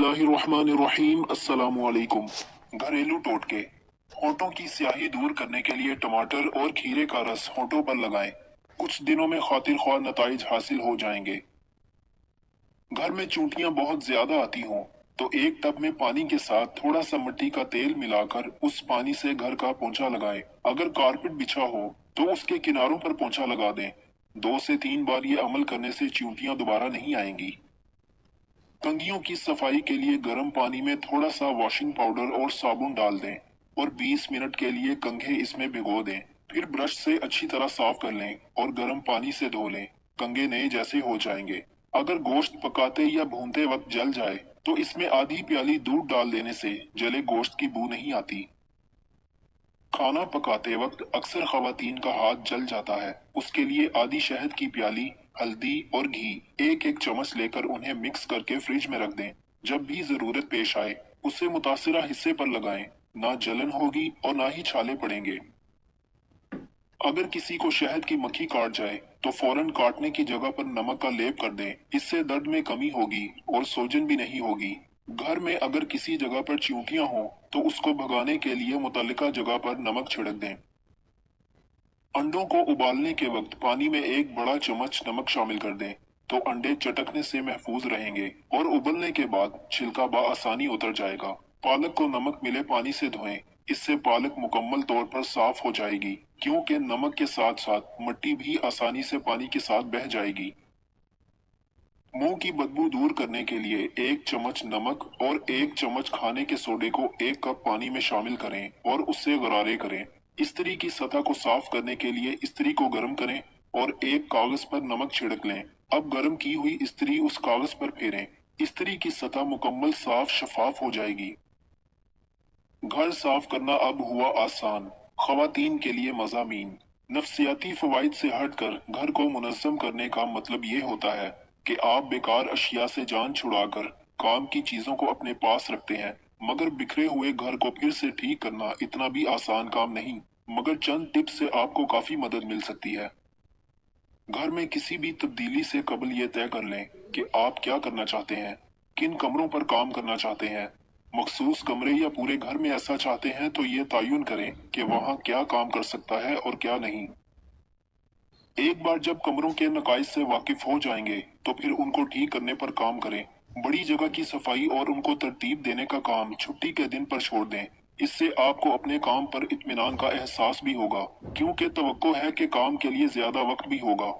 बिस्मिल्लाहिर्रहमानिर्रहीम। अस्सलामुअलैकुम। घरेलू टोटके। होंठों की स्याही दूर करने के लिए टमाटर और खीरे का रस होंठों पर लगाएं। कुछ दिनों में खातिर ख्वाह नताइज हासिल हो जाएंगे। घर में चूंटियां बहुत ज्यादा आती हों तो एक टब में पानी के साथ थोड़ा सा मिट्टी का तेल मिलाकर उस पानी से घर का पोंछा लगाएं। अगर कारपेट बिछा हो तो उसके किनारों पर पोंछा लगा दें। 2 से 3 बार ये अमल करने से चूंटियां दोबारा नहीं आएंगी। कंघियों की सफाई के लिए गर्म पानी में थोड़ा सा वॉशिंग पाउडर और साबुन डाल दें और 20 मिनट के लिए कंघे इसमें भिगो दें। फिर ब्रश से अच्छी तरह साफ कर लें और गर्म पानी से धो लें। कंघे नए जैसे हो जाएंगे। अगर गोश्त पकाते या भूनते वक्त जल जाए तो इसमें आधी प्याली दूध डाल देने से जले गोश्त की बू नहीं आती। खाना पकाते वक्त अक्सर खवातीन का हाथ जल जाता है। उसके लिए आधी शहद की प्याली, हल्दी और घी एक एक चम्मच लेकर उन्हें मिक्स करके फ्रिज में रख दें। जब भी जरूरत पेश आए उसे मुतासिरा हिस्से पर लगाएं। ना जलन होगी और ना ही छाले पड़ेंगे। अगर किसी को शहद की मक्खी काट जाए तो फौरन काटने की जगह पर नमक का लेप कर दें। इससे दर्द में कमी होगी और सूजन भी नहीं होगी। घर में अगर किसी जगह पर चींटियां हों तो उसको भगाने के लिए मुतल्लिका जगह पर नमक छिड़क दें। अंडों को उबालने के वक्त पानी में एक बड़ा चम्मच नमक शामिल कर दें तो अंडे चटकने से महफूज रहेंगे और उबलने के बाद छिलका बआसानी उतर जाएगा। पालक को नमक मिले पानी से धोएं। इससे पालक मुकम्मल तौर पर साफ हो जाएगी क्योंकि नमक के साथ साथ मिट्टी भी आसानी से पानी के साथ बह जाएगी। मुंह की बदबू दूर करने के लिए 1 चम्मच नमक और 1 चम्मच खाने के सोडे को 1 कप पानी में शामिल करें और उससे गरारे करें। इस्त्री की सतह को साफ करने के लिए इस्त्री को गर्म करें और एक कागज पर नमक छिड़क लें। अब गर्म की हुई इस्त्री उस कागज पर फेरें। इस्त्री की सतह मुकम्मल साफ शफाफ हो जाएगी। घर साफ करना अब हुआ आसान। खवातीन के लिए मज़ामीन। नफ्सियाती फवाइद से हटकर घर को मुनज़्ज़म करने का मतलब ये होता है कि आप बेकार अशिया से जान छुड़ाकर काम की चीजों को अपने पास रखते हैं। मगर बिखरे हुए घर को फिर से ठीक करना इतना भी आसान काम नहीं। मगर चंद टिप्स से आपको काफी मदद मिल सकती है। घर में किसी भी तब्दीली से कबल ये तय कर लें कि आप क्या करना चाहते हैं, किन कमरों पर काम करना चाहते हैं। मखसूस कमरे या पूरे घर में ऐसा चाहते हैं तो ये तयन करें कि वहाँ क्या काम कर सकता है और क्या नहीं। एक बार जब कमरों के नकाइस से वाकिफ हो जाएंगे तो फिर उनको ठीक करने पर काम करें। बड़ी जगह की सफाई और उनको तरतीब देने का काम छुट्टी के दिन पर छोड़ दें। इससे आपको अपने काम पर इत्मीनान का एहसास भी होगा क्योंकि तवक्को है कि काम के लिए ज्यादा वक्त भी होगा।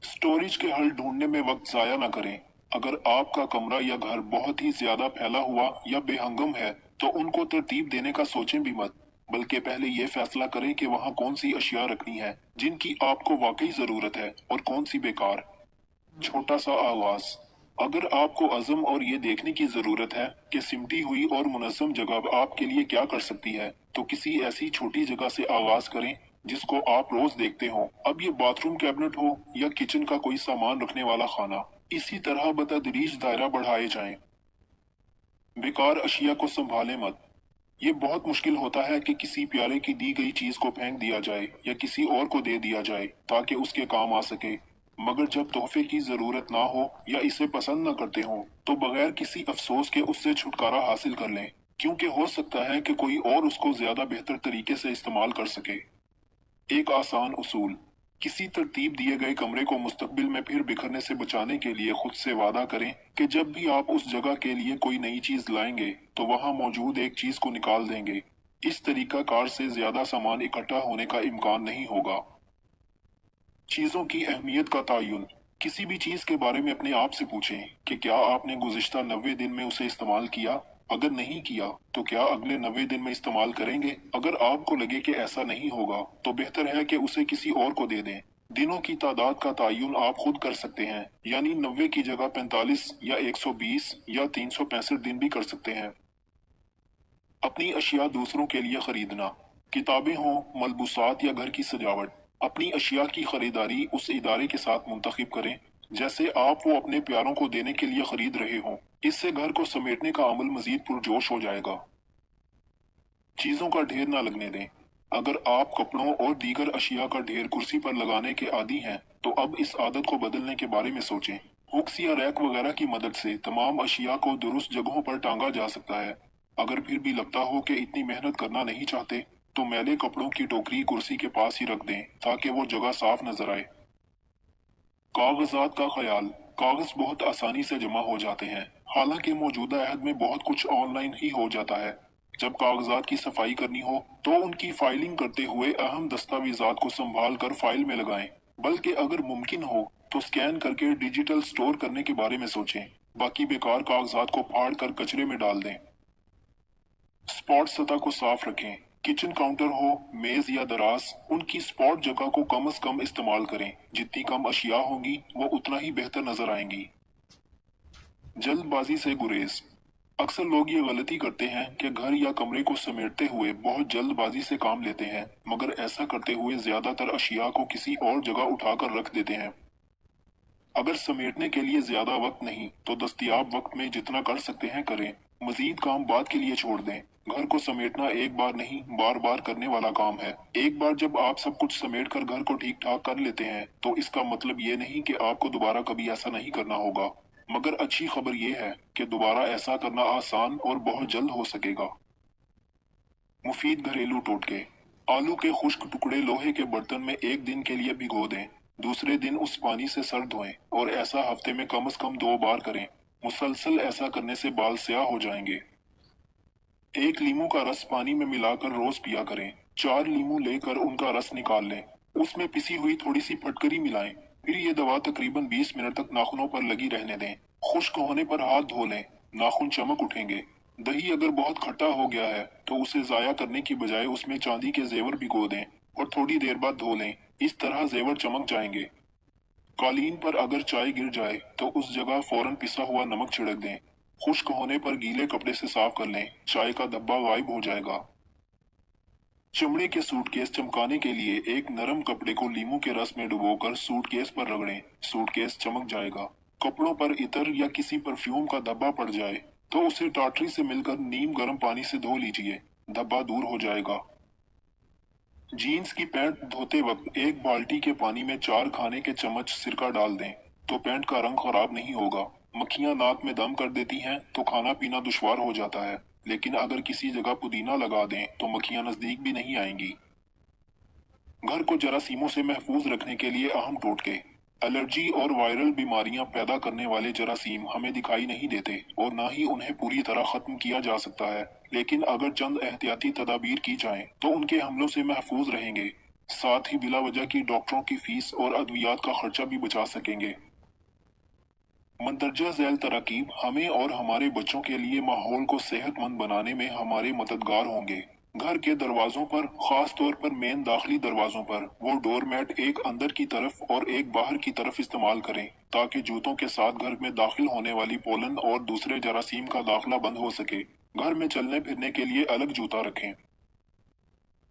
स्टोरेज के हल ढूंढने में वक्त जाया न करें। अगर आपका कमरा या घर बहुत ही ज्यादा फैला हुआ या बेहंगम है तो उनको तरतीब देने का सोचें भी मत, बल्कि पहले ये फैसला करें कि वहाँ कौन सी अशिया रखनी है जिनकी आपको वाकई जरूरत है और कौन सी बेकार। छोटा सा आगाज। अगर आपको अज़म और ये देखने की जरूरत है कि सिमटी हुई और मुनज़्ज़म जगह आपके लिए क्या कर सकती है तो किसी ऐसी छोटी जगह से आगाज करें जिसको आप रोज देखते हो। अब ये बाथरूम कैबिनेट हो या किचन का कोई सामान रखने वाला खाना, इसी तरह बतदरीज दायरा बढ़ाए जाएं। बेकार अशिया को संभाले मत। ये बहुत मुश्किल होता है कि किसी प्यारे की दी गई चीज को फेंक दिया जाए या किसी और को दे दिया जाए ताकि उसके काम आ सके। मगर जब तोहफे की जरूरत ना हो या इसे पसंद न करते हो तो बगैर किसी अफसोस के उससे छुटकारा हासिल कर लें क्योंकि हो सकता है कि कोई और उसको ज्यादा बेहतर तरीके से इस्तेमाल कर सके। एक आसान उसूल। किसी तरतीब दिए गए कमरे को मुस्तकबिल में फिर बिखरने से बचाने के लिए खुद से वादा करें कि जब भी आप उस जगह के लिए कोई नई चीज लाएंगे तो वहां मौजूद एक चीज को निकाल देंगे। इस तरीका कार से ज्यादा सामान इकट्ठा होने का इम्कान नहीं होगा। चीजों की अहमियत का तयन। किसी भी चीज के बारे में अपने आप से पूछें कि क्या आपने गुज़िश्ता 90 दिन में उसे इस्तेमाल किया। अगर नहीं किया तो क्या अगले 90 दिन में इस्तेमाल करेंगे। अगर आपको लगे कि ऐसा नहीं होगा तो बेहतर है कि उसे किसी और को दे दें। दिनों की तादाद का तयन आप खुद कर सकते हैं, यानी 90 की जगह 45 या 120 या 365 दिन भी कर सकते हैं। अपनी अशिया दूसरों के लिए खरीदना। किताबें हों, मलबूसात या घर की सजावट। अपनी अशिया की खरीदारी उस इदारे के साथ मुंतखब करें जैसे आप वो अपने प्यारों को देने के लिए खरीद रहे हों। इससे घर को समेटने का अमल मजीद पुरजोश हो जाएगा। चीजों का ढेर ना लगने दें। अगर आप कपड़ों और दीगर अशिया का ढेर कुर्सी पर लगाने के आदी हैं तो अब इस आदत को बदलने के बारे में सोचें। हुक्स या रैक वगैरह की मदद से तमाम अशिया को दुरुस्त जगहों पर टांगा जा सकता है। अगर फिर भी लगता हो कि इतनी मेहनत करना नहीं चाहते, तो मैले कपड़ों की टोकरी कुर्सी के पास ही रख दें ताकि वो जगह साफ नजर आए। कागजात का ख्याल। कागज बहुत आसानी से जमा हो जाते हैं। हालांकि मौजूदा अहद में बहुत कुछ ऑनलाइन ही हो जाता है। जब कागजात की सफाई करनी हो तो उनकी फाइलिंग करते हुए अहम दस्तावेजात को संभाल कर फाइल में लगाएं। बल्कि अगर मुमकिन हो तो स्कैन करके डिजिटल स्टोर करने के बारे में सोचें। बाकी बेकार कागजात को फाड़ कर कचरे में डाल दें। स्पॉट सतह को साफ रखें। किचन काउंटर हो, मेज या दराज, उनकी स्पॉट जगह को कम से कम इस्तेमाल करें। जितनी कम अशिया होंगी वो उतना ही बेहतर नजर आएंगी। जल्दबाजी से गुरेज। अक्सर लोग ये गलती करते हैं कि घर या कमरे को समेटते हुए बहुत जल्दबाजी से काम लेते हैं, मगर ऐसा करते हुए ज्यादातर अशिया को किसी और जगह उठाकर रख देते हैं। अगर समेटने के लिए ज्यादा वक्त नहीं तो दस्तयाब वक्त में जितना कर सकते हैं करें। मजीद काम बाद के लिए छोड़ दें। घर को समेटना एक बार नहीं, बार बार करने वाला काम है। एक बार जब आप सब कुछ समेट कर घर को ठीक ठाक कर लेते हैं तो इसका मतलब ये नहीं कि आपको दोबारा कभी ऐसा नहीं करना होगा, मगर अच्छी खबर ये है कि दोबारा ऐसा करना आसान और बहुत जल्द हो सकेगा। मुफीद घरेलू टोटके। आलू के खुश्क टुकड़े लोहे के बर्तन में एक दिन के लिए भिगो दें। दूसरे दिन उस पानी से सर धोएं और ऐसा हफ्ते में कम से कम 2 बार करें। मुसलसल ऐसा करने से बाल स्याह हो जाएंगे। एक लीमू का रस पानी में मिलाकर रोज पिया करें। 4 लीमू लेकर उनका रस निकाल लें। उसमें पिसी हुई थोड़ी सी फटकरी मिलाएं। फिर ये दवा तकरीबन 20 मिनट तक नाखूनों पर लगी रहने दें। खुश्क होने पर हाथ धो लें। नाखून चमक उठेंगे। दही अगर बहुत खट्टा हो गया है तो उसे जाया करने की बजाय उसमें चांदी के जेवर भिगो दें और थोड़ी देर बाद धो लें। इस तरह जेवर चमक जाएंगे। कालीन पर अगर चाय गिर जाए तो उस जगह फौरन पिसा हुआ नमक छिड़क दें। खुश्क होने पर गीले कपड़े से साफ कर लें। चाय का धब्बा गायब हो जाएगा। चमड़े के सूटकेस चमकाने के लिए एक नरम कपड़े को लीमू के रस में डुबोकर सूटकेस पर रगड़ें। सूटकेस चमक जाएगा। कपड़ों पर इतर या किसी परफ्यूम का धब्बा पड़ जाए तो उसे टाटरी से मिलकर नीम गर्म पानी से धो लीजिए। धब्बा दूर हो जाएगा। जीन्स की पैंट धोते वक्त एक बाल्टी के पानी में 4 खाने के चम्मच सिरका डाल दें तो पैंट का रंग खराब नहीं होगा। मक्खियां नाक में दम कर देती हैं तो खाना पीना दुश्वार हो जाता है, लेकिन अगर किसी जगह पुदीना लगा दें तो मक्खियां नजदीक भी नहीं आएंगी। घर को जरासीमों से महफूज रखने के लिए अहम टोटके। एलर्जी और वायरल बीमारियां पैदा करने वाले जरासीम हमें दिखाई नहीं देते और ना ही उन्हें पूरी तरह खत्म किया जा सकता है, लेकिन अगर चंद एहतियाती तदाबीर की जाएं तो उनके हमलों से महफूज रहेंगे। साथ ही बिला वजह की डॉक्टरों की फीस और अद्वियात का खर्चा भी बचा सकेंगे। मंदरजा झैल तरकीब हमें और हमारे बच्चों के लिए माहौल को सेहतमंद बनाने में हमारे मददगार होंगे। घर के दरवाजों पर, खास तौर पर मेन दाखिली दरवाजों पर, वो डोर मैट एक अंदर की तरफ और एक बाहर की तरफ इस्तेमाल करें ताकि जूतों के साथ घर में दाखिल होने वाली पोलन और दूसरे जरासीम का दाखला बंद हो सके। घर में चलने फिरने के लिए अलग जूता रखें।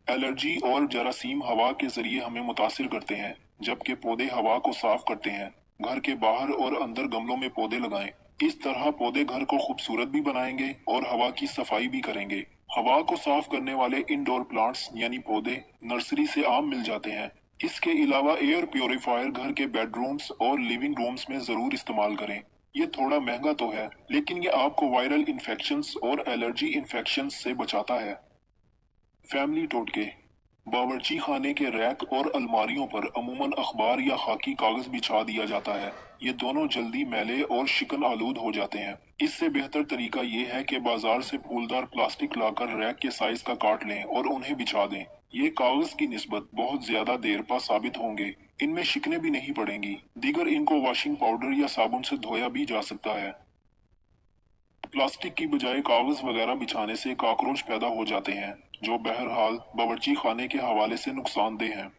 एलर्जी और जरासीम हवा के जरिए हमें मुतासिर करते हैं, जबकि पौधे हवा को साफ करते हैं। घर के बाहर और अंदर गमलों में पौधे लगाएं। इस तरह पौधे घर को खूबसूरत भी बनाएंगे और हवा की सफाई भी करेंगे। हवा को साफ करने वाले इंडोर प्लांट्स यानी पौधे नर्सरी से आम मिल जाते हैं। इसके अलावा एयर प्योरीफायर घर के बेडरूम्स और लिविंग रूम्स में जरूर इस्तेमाल करें। ये थोड़ा महंगा तो है, लेकिन ये आपको वायरल इन्फेक्शंस और एलर्जी इन्फेक्शंस से बचाता है। फैमिली टोटके। बावर्ची खाने के रैक और अलमारियों पर अमूमन अखबार या खाकी कागज बिछा दिया जाता है। ये दोनों जल्दी मैले और शिकन आलूद हो जाते हैं। इससे बेहतर तरीका ये है कि बाजार से फूलदार प्लास्टिक लाकर रैक के साइज का काट लें और उन्हें बिछा दें। ये कागज की निस्बत बहुत ज्यादा देर पा साबित होंगे। इनमें शिकने भी नहीं पड़ेंगी। दीगर इनको वॉशिंग पाउडर या साबुन से धोया भी जा सकता है। प्लास्टिक की बजाय कागज वगैरह बिछाने से कॉकरोच पैदा हो जाते हैं, जो बहरहाल बावर्ची खाने के हवाले से नुकसानदेह हैं।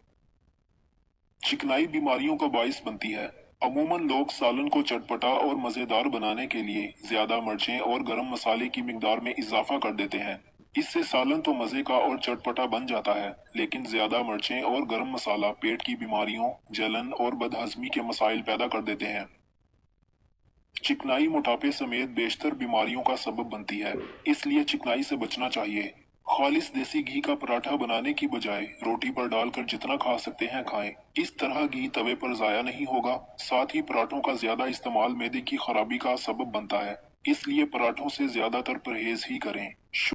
चिकनाई बीमारियों का बाइस बनती है। अमूमन लोग सालन को चटपटा और मजेदार बनाने के लिए ज्यादा मिर्चें और गरम मसाले की मिकदार में इजाफा कर देते हैं। इससे सालन तो मजे का और चटपटा बन जाता है, लेकिन ज्यादा मिर्चें और गरम मसाला पेट की बीमारियों, जलन और बदहजमी के मसाइल पैदा कर देते हैं। चिकनाई मोटापे समेत बेशतर बीमारियों का सबब बनती है, इसलिए चिकनाई से बचना चाहिए। खालिस देसी घी का पराठा बनाने की बजाय रोटी पर डालकर जितना खा सकते हैं खाएं। इस तरह घी तवे पर जाया नहीं होगा। साथ ही पराठों का ज्यादा इस्तेमाल मैदे की खराबी का सबब बनता है, इसलिए पराठों से ज्यादातर परहेज ही करें।